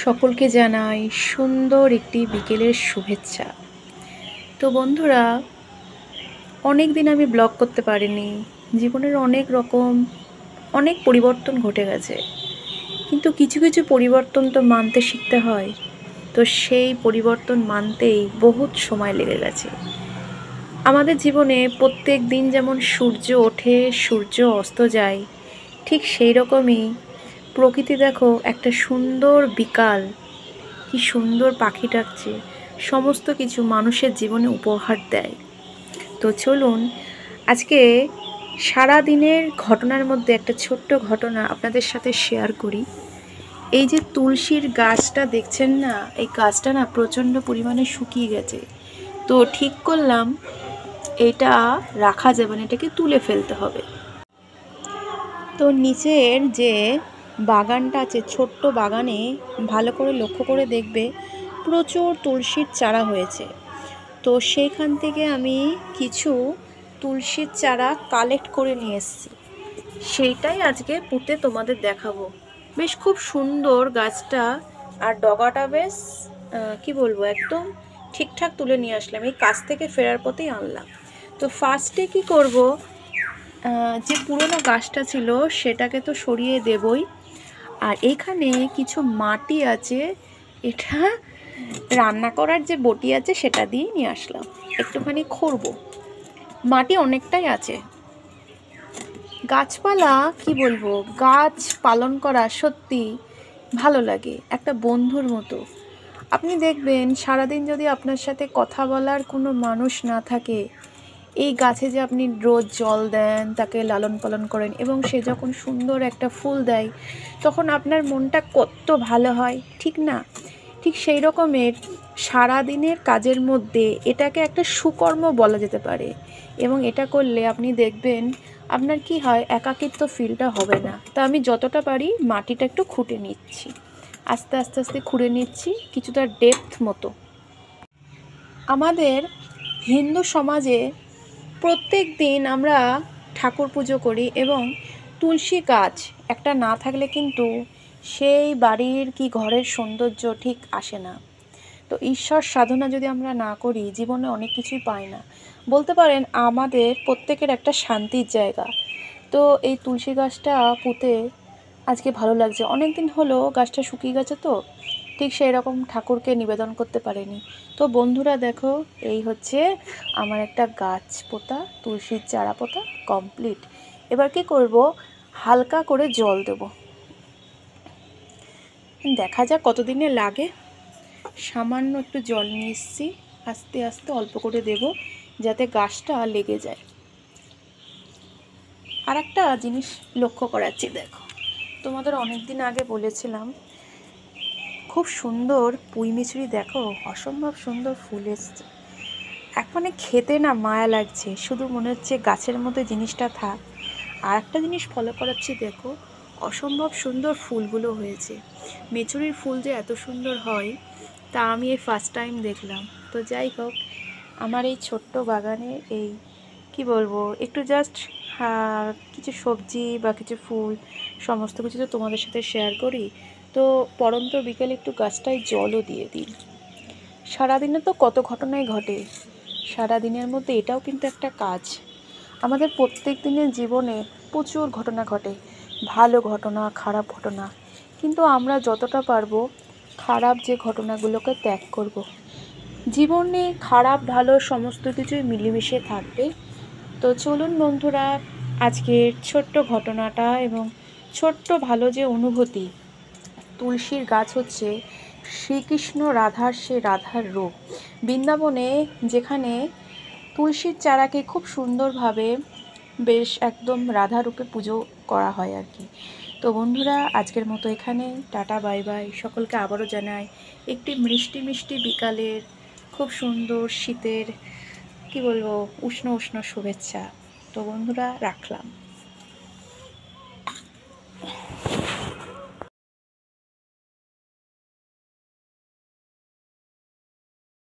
সকলকে জানাই সুন্দর একটি বিকেলের শুভেচ্ছা। তো বন্ধুরা, অনেক দিন আমি ব্লগ করতে পারিনি। জীবনের অনেক পরিবর্তন ঘটে গেছে, কিন্তু কিছু কিছু পরিবর্তন তো মানতে শিখতে হয়। তো সেই পরিবর্তন মানতেই বহুত সময় লেগে গেছে। আমাদের জীবনে প্রত্যেক দিন যেমন সূর্য ওঠে, সূর্য অস্ত যায়, ঠিক সেই রকমই প্রকৃতি দেখো একটা সুন্দর বিকাল, কি সুন্দর পাখি ডাকছে, সমস্ত কিছু মানুষের জীবনে উপহার দেয়। তো চলুন আজকে সারা দিনের ঘটনার মধ্যে একটা ছোট্ট ঘটনা আপনাদের সাথে শেয়ার করি। এই যে তুলসীর গাছটা দেখছেন না, এই গাছটা না প্রচণ্ড পরিমাণে শুকিয়ে গেছে। তো ঠিক করলাম এটা রাখা যাবে না, এটাকে তুলে ফেলতে হবে। তো নিচের যে বাগানটা আছে, ছোট্ট বাগানে ভালো করে লক্ষ্য করে দেখবে প্রচুর তুলসীর চারা হয়েছে। তো সেইখান থেকে আমি কিছু তুলসীর চারা কালেক্ট করে নিয়ে এসেছি, সেইটাই আজকে পুঁতে তোমাদের দেখাবো। বেশ খুব সুন্দর গাছটা, আর ডগাটা বেশ কি বলবো, একদম ঠিকঠাক তুলে নিয়ে আসলাম, এই কাজ থেকে ফেরার পথেই আনলাম। তো ফার্স্টে কি করব, যে পুরনো গাছটা ছিল সেটাকে তো সরিয়ে দেবই। আর এইখানে কিছু মাটি আছে, এটা রান্না করার যে বটি আছে সেটা দিয়ে নিয়ে আসলাম, একটুখানি খুঁড়বো। মাটি অনেকটাই আছে। গাছপালা কি বলবো, গাছ পালন করা সত্যি ভালো লাগে, একটা বন্ধুর মতো। আপনি দেখবেন সারাদিন যদি আপনার সাথে কথা বলার কোনো মানুষ না থাকে, এই গাছে যে আপনি রোজ জল দেন, তাকে লালন পালন করেন, এবং সে যখন সুন্দর একটা ফুল দেয় তখন আপনার মনটা কত ভালো হয়, ঠিক না? ঠিক সেই রকমের সারাদিনের কাজের মধ্যে এটাকে একটা সুকর্ম বলা যেতে পারে। এবং এটা করলে আপনি দেখবেন আপনার কি হয়, একাকিত্ব ফিলটা হবে না। তা আমি যতটা পারি মাটিটা একটু খুঁটে নিচ্ছি, আস্তে আস্তে আস্তে খুঁড়ে নিচ্ছি, কিছুটা ডেপথ মতো। আমাদের হিন্দু সমাজে প্রত্যেক দিন আমরা ঠাকুর পুজো করি, এবং তুলসী গাছ একটা না থাকলে কিন্তু সেই বাড়ির কি ঘরের সৌন্দর্য ঠিক আসে না। তো ঈশ্বর সাধনা যদি আমরা না করি, জীবনে অনেক কিছুই পাই না। বলতে পারেন আমাদের প্রত্যেকের একটা শান্তির জায়গা। তো এই তুলসী গাছটা পুঁতে আজকে ভালো লাগছে। অনেক দিন হলো গাছটা শুকিয়ে গেছে, তো ঠিক সেই রকম ঠাকুরকে নিবেদন করতে পারিনি। তো বন্ধুরা দেখো, এই হচ্ছে আমার একটা গাছ পোতা, তুলসীর চারা পোতা কমপ্লিট। এবার কি করব, হালকা করে জল দেব, দেখা যাক কতদিনে লাগে। সামান্য একটু জল নিয়ে এসেছি, আস্তে আস্তে অল্প করে দেব যাতে গাছটা লেগে যায়। আর একটা জিনিস লক্ষ্য করাচ্ছি, দেখো, তোমাদের অনেক দিন আগে বলেছিলাম খুব সুন্দর পুঁই মিছরি, দেখো অসম্ভব সুন্দর ফুল এসছে। এখনে খেতে না মায়া লাগছে, শুধু মনে হচ্ছে গাছের মধ্যে জিনিসটা থাক। আর একটা জিনিস ফলো করাচ্ছি, দেখো অসম্ভব সুন্দর ফুলগুলো হয়েছে। মেচুরির ফুল যে এত সুন্দর হয় তা আমি এই ফার্স্ট টাইম দেখলাম। তো যাই হোক, আমার এই ছোট্ট বাগানে এই কি বলবো, একটু জাস্ট কিছু সবজি বা কিছু ফুল সমস্ত কিছু তো তোমাদের সাথে শেয়ার করি। তো পরন্ত বিকেলে একটু গাছটায় জলও দিয়ে দিই। সারাদিনে তো কত ঘটনাই ঘটে, সারাদিনের মধ্যে এটাও কিন্তু একটা কাজ। আমাদের প্রত্যেক দিনের জীবনে প্রচুর ঘটনা ঘটে, ভালো ঘটনা, খারাপ ঘটনা, কিন্তু আমরা যতটা পারবো খারাপ যে ঘটনাগুলোকে ত্যাগ করব। জীবনে খারাপ ভালো সমস্ত কিছুই মিলেমিশে থাকবে। তো চলুন বন্ধুরা, আজকের ছোট্ট ঘটনাটা এবং ছোট্ট ভালো যে অনুভূতি, তুলসীর গাছ হচ্ছে শ্রীকৃষ্ণ রাধার, সে রাধার রূপ। বৃন্দাবনে যেখানে তুলসীর চারাকে খুব সুন্দরভাবে বেশ একদম রাধা রূপে পুজো করা হয় আর কি। তো বন্ধুরা, আজকের মতো এখানে টাটা, বাই বাই। সকলকে আবারও জানাই একটি মিষ্টি মিষ্টি বিকালের খুব সুন্দর শীতের কি বলবো, উষ্ণ উষ্ণ শুভেচ্ছা। তো বন্ধুরা, রাখলাম।